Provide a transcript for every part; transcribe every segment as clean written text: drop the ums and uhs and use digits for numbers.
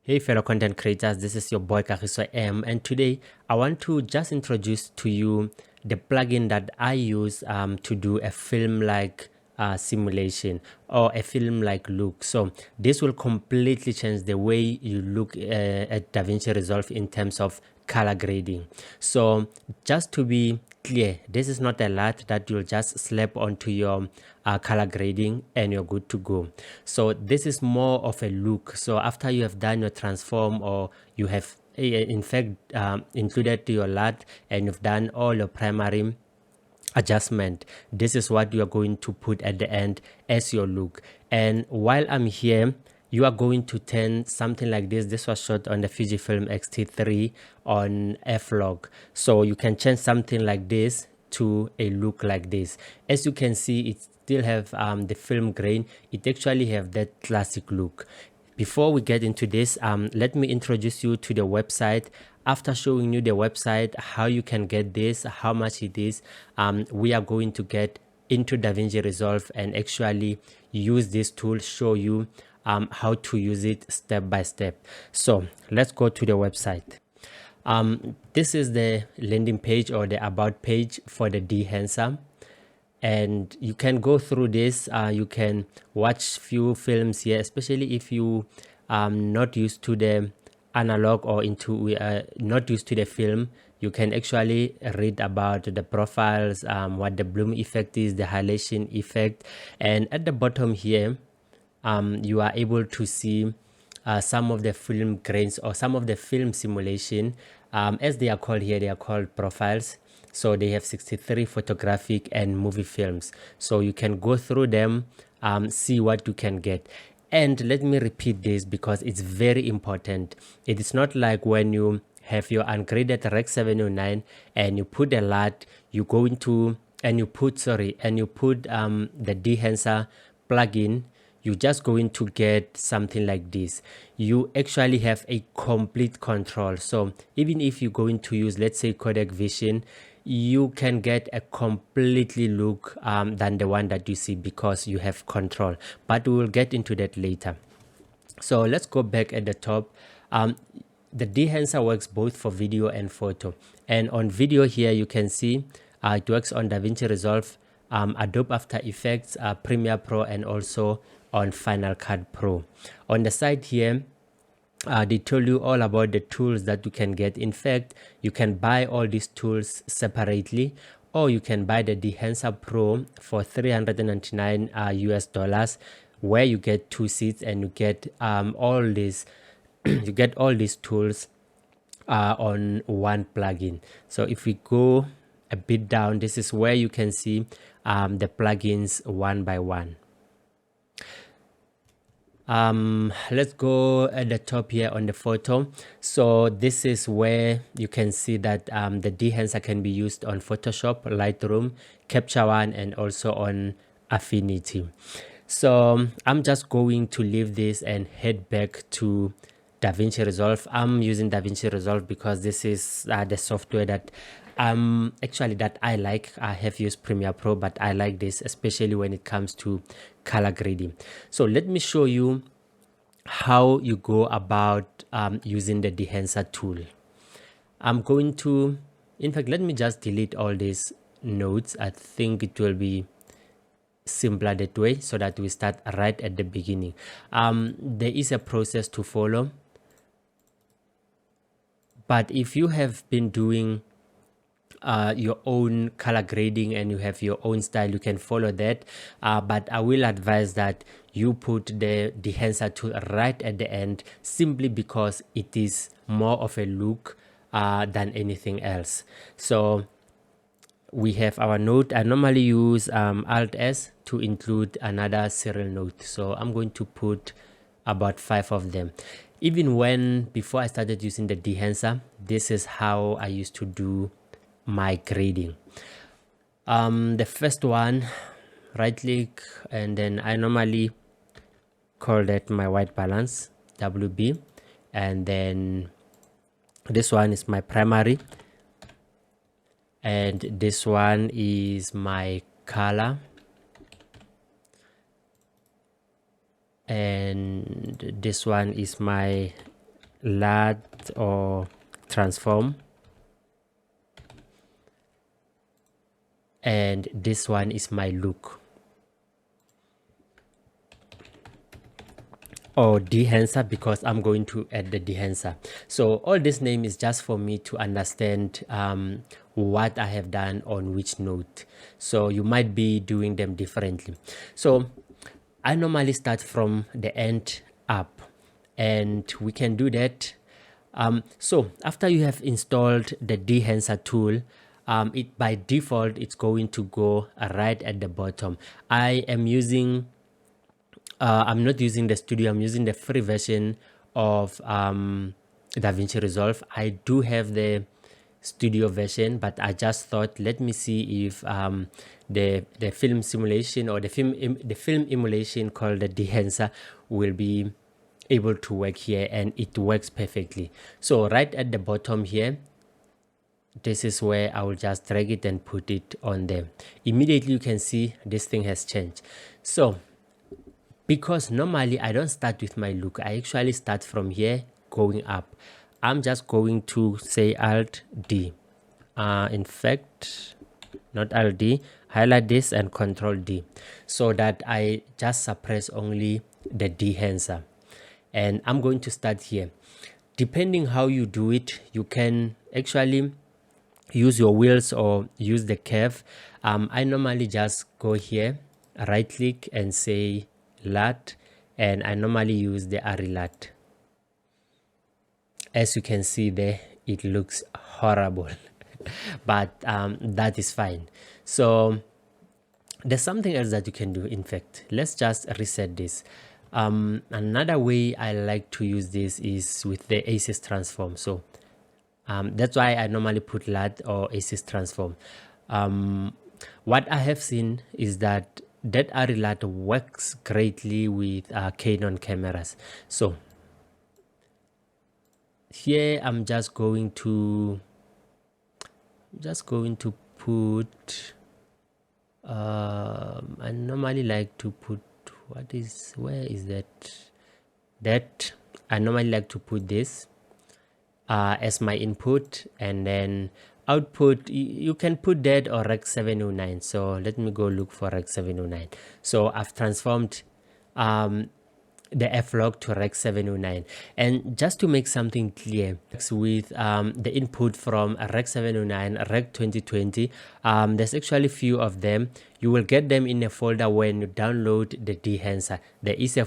Hey fellow content creators, this is your boy Kagiso M, and today I want to just introduce to you the plugin that I use to do a film-like simulation or a film-like look. So this will completely change the way you look at DaVinci Resolve in terms of color grading. So just to be clear, this is not a lot that you'll just slap onto your color grading and you're good to go. So this is more of a look. So after you have done your transform, or you have in fact included your LUT and you've done all your primary adjustment, this is what you are going to put at the end as your look. And while I'm here, you are going to turn something like this. This was shot on the Fujifilm X-T3 on f-log, so you can change something like this to a look like this. As you can see, it still have the film grain. It actually have that classic look. Before we get into this, let me introduce you to the website. After showing you the website, how you can get this, how much it is, we are going to get into DaVinci Resolve and actually use this tool, show you how to use it step by step. So let's go to the website. This is the landing page or the about page for the Dehancer, and you can go through this. You can watch few films here, especially if you not used to the analog or into not used to the film. You can actually read about the profiles, what the bloom effect is, the halation effect, and at the bottom here you are able to see some of the film grains or some of the film simulation, as they are called here. They are called profiles. So they have 63 photographic and movie films. So you can go through them, see what you can get. And let me repeat this because it's very important. It is not like when you have your ungraded Rec 709 and you put a LUT, you go into and you put the Dehancer plugin, you're just going to get something like this. You actually have a complete control. So even if you're going to use, let's say, codec vision, you can get a completely look than the one that you see because you have control. But we will get into that later. So let's go back at the top. The Dehancer works both for video and photo. And on video here, you can see it works on DaVinci Resolve, Adobe After Effects, Premiere Pro, and also on Final Cut Pro. On the side here, they told you all about the tools that you can get. In fact, you can buy all these tools separately, or you can buy the Dehancer Pro for 399 US dollars, where you get 2 seats and you get all these you get all these tools on one plugin. So if we go a bit down, this is where you can see the plugins one by one. Let's go at the top here on the photo. So this is where you can see that the Dehancer can be used on Photoshop, Lightroom, Capture One, and also on Affinity. So I'm just going to leave this and head back to DaVinci Resolve. I'm using DaVinci Resolve because this is the software that actually that I like. I have used Premiere Pro, but I like this, especially when it comes to color grading. So let me show you how you go about using the Dehancer tool. I'm going to, in fact, let me just delete all these notes. I think it will be simpler that way, so that we start right at the beginning. There is a process to follow, but if you have been doing your own color grading and you have your own style, you can follow that, but I will advise that you put the Dehancer tool right at the end, simply because it is more of a look than anything else. So we have our note. I normally use Alt S to include another serial note, so I'm going to put about 5 of them. Even when before I started using the Dehancer, this is how I used to do my grading. The first one, right click, and then I normally call that my white balance, WB, and then this one is my primary, and this one is my color, and this one is my LUT or transform, and this one is my look, or Dehancer, because I'm going to add the Dehancer. So all this name is just for me to understand what I have done on which note. So you might be doing them differently. So I normally start from the end up, and we can do that. So after you have installed the Dehancer tool, it by default it's going to go right at the bottom. I am using I'm not using the studio, I'm using the free version of DaVinci Resolve. I do have the studio version, but I just thought, let me see if the film simulation or the film emulation called the Dehancer will be able to work here, and it works perfectly. So right at the bottom here, this is where I will just drag it and put it on there. Immediately you can see this thing has changed. So because normally I don't start with my look, I actually start from here going up. I'm just going to say Alt D. In fact, not Alt D, highlight this and Control D, so that I just suppress only the Dehancer. And I'm going to start here. Depending how you do it, you can actually use your wheels or use the curve. I normally just go here, right click and say LUT, and I normally use the LUT. As you can see there, it looks horrible but that is fine. So there's something else that you can do. In fact, let's just reset this. Another way I like to use this is with the axis transform. So that's why I normally put LUT or axis transform. What I have seen is that LUT works greatly with Canon cameras. So here I'm just going to put I normally like to put, where is that I normally like to put this as my input, and then output you can put that or Rec 709. So let me go look for Rec 709. So I've transformed the F-log to Rec 709, and just to make something clear, with the input from Rec 709, Rec 2020, there's actually few of them. You will get them in a folder when you download the Dehancer. There is a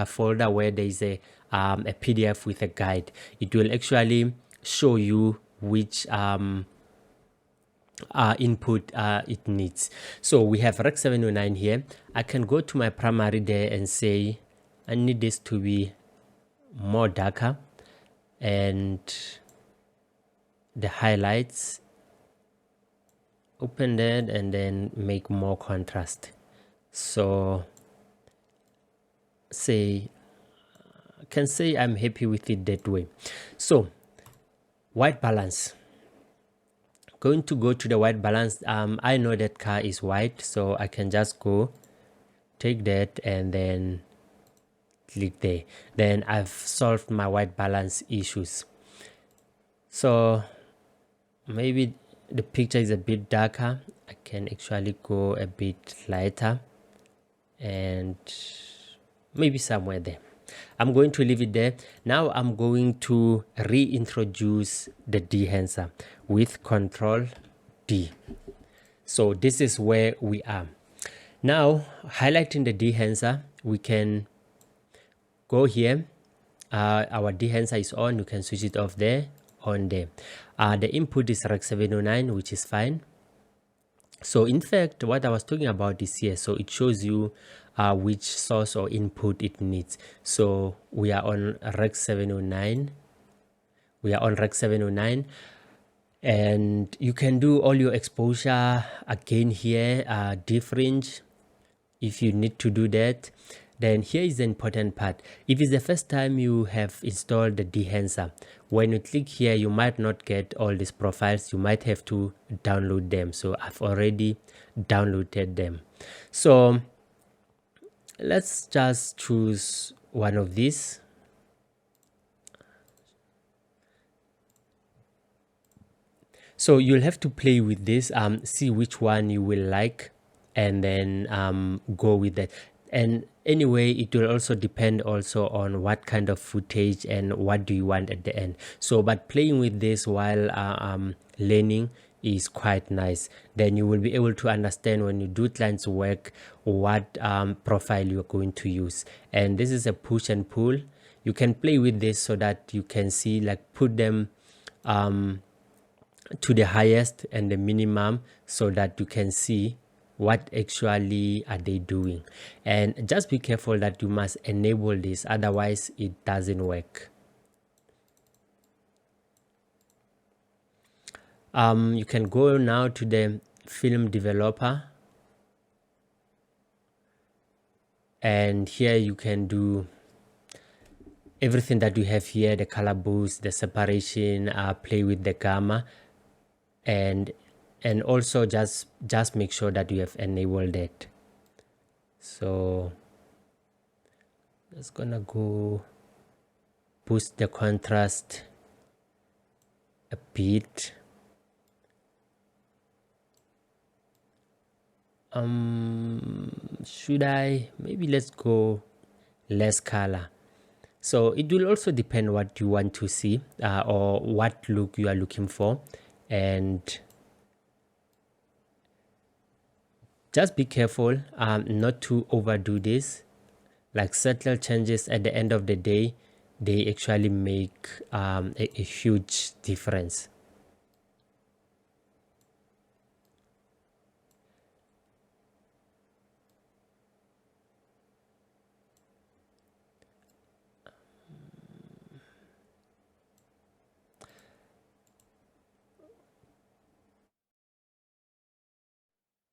folder where there is a PDF with a guide. It will actually show you which input it needs. So we have Rec 709 here. I can go to my primary there and say I need this to be more darker, and the highlights, open that and then make more contrast. So I can say I'm happy with it that way. So white balance, going to go to the white balance. I know that car is white, so I can just go take that and then click there. Then I've solved my white balance issues. So maybe the picture is a bit darker. I can actually go a bit lighter and maybe somewhere there. I'm going to leave it there. Now I'm going to reintroduce the Dehancer with Control D. So this is where we are. Now highlighting the Dehancer, we can go here. Our Dehancer is on. You can switch it off there, on there. The input is Rec 709, which is fine. So in fact, what I was talking about is here. So it shows you which source or input it needs. So we are on Rec 709. And you can do all your exposure again here, different if you need to do that. Then here is the important part. If it's the first time you have installed the Dehancer, when you click here, you might not get all these profiles. You might have to download them. So I've already downloaded them. So let's just choose one of these. So you'll have to play with this, see which one you will like, and then go with that. And anyway, it will also depend also on what kind of footage and what do you want at the end. So but playing with this while learning is quite nice. Then you will be able to understand when you do client's work what profile you're going to use. And this is a push and pull. You can play with this so that you can see, like, put them to the highest and the minimum so that you can see what actually are they doing. And just be careful that you must enable this, otherwise it doesn't work. You can go now to the film developer, and here you can do everything that you have here: the color boost, the separation, play with the gamma, and also just make sure that you have enabled it. So just gonna go boost the contrast a bit. Should I, maybe let's go less color. So it will also depend what you want to see, or what look you are looking for. And just be careful not to overdo this. Like, subtle changes at the end of the day, they actually make a huge difference.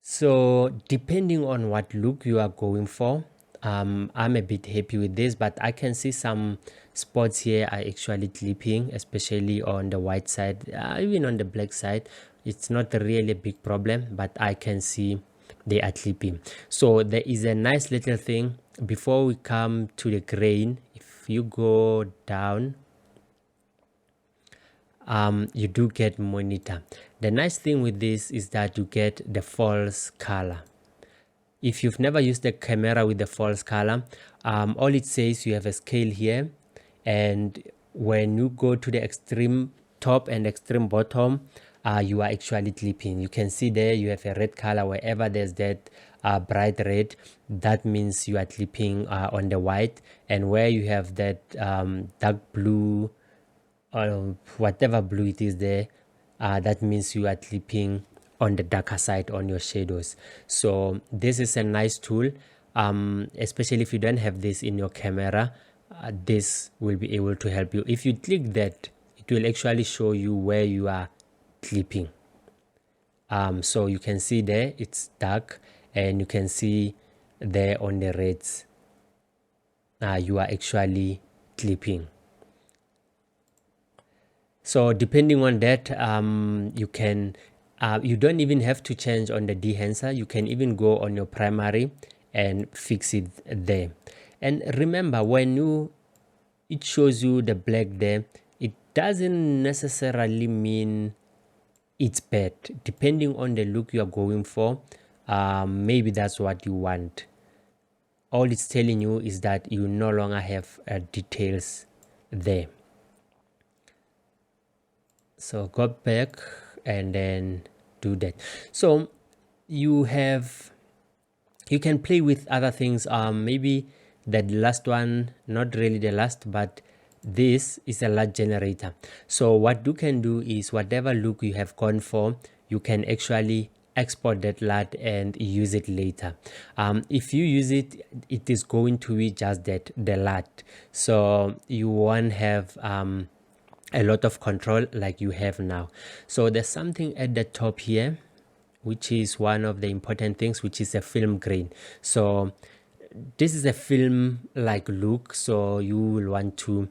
So depending on what look you are going for, I'm a bit happy with this, but I can see some spots here are actually clipping, especially on the white side, even on the black side. It's not really a big problem, but I can see they are clipping. So there is a nice little thing before we come to the grain. If you go down, you do get monitor. The nice thing with this is that you get the false color. If you've never used the camera with the false color, all it says, you have a scale here, and when you go to the extreme top and extreme bottom, you are actually clipping. You can see there you have a red color. Wherever there's that bright red, that means you are clipping on the white. And where you have that dark blue, or whatever blue it is there, that means you are clipping on the darker side on your shadows. So this is a nice tool, especially if you don't have this in your camera. This will be able to help you. If you click that, it will actually show you where you are clipping. So you can see there it's dark, and you can see there on the reds, you are actually clipping. So depending on that, you can you don't even have to change on the Dehancer. You can even go on your primary and fix it there. And remember, when it shows you the black there, it doesn't necessarily mean it's bad. Depending on the look you are going for, maybe that's what you want. All it's telling you is that you no longer have details there. So go back and then do that. So you can play with other things. Maybe that last one, not really the last, but this is a LUT generator. So what you can do is, whatever look you have gone for, you can actually export that LUT and use it later. If you use it, it is going to be just that, the LUT. So you won't have a lot of control like you have now. So there's something at the top here, which is one of the important things, which is a film grain. So this is a film like look, so you will want to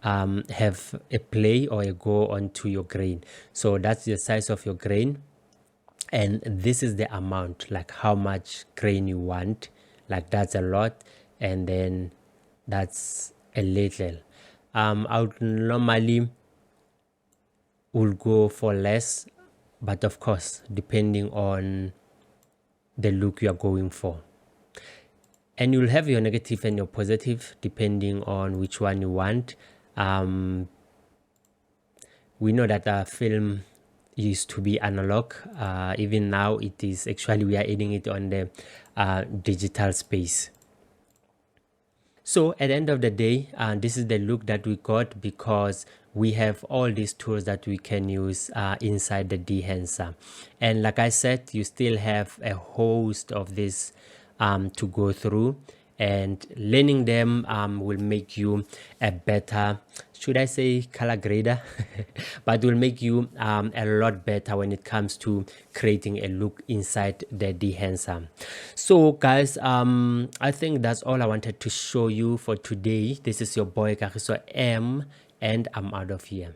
have a play or a go onto your grain. So that's the size of your grain, and this is the amount, like how much grain you want. Like, that's a lot, and then that's a little. I would normally will go for less, but of course depending on the look you are going for. And you'll have your negative and your positive depending on which one you want. We know that our film used to be analog. Even now it is actually, we are adding it on the digital space. So at the end of the day, this is the look that we got because we have all these tools that we can use inside the Dehancer. And like I said, you still have a host of this to go through, and learning them will make you a better, should I say, color grader, but will make you a lot better when it comes to creating a look inside the Dehancer. So guys, I think that's all I wanted to show you for today. This is your boy Kagiso M, and I'm out of here.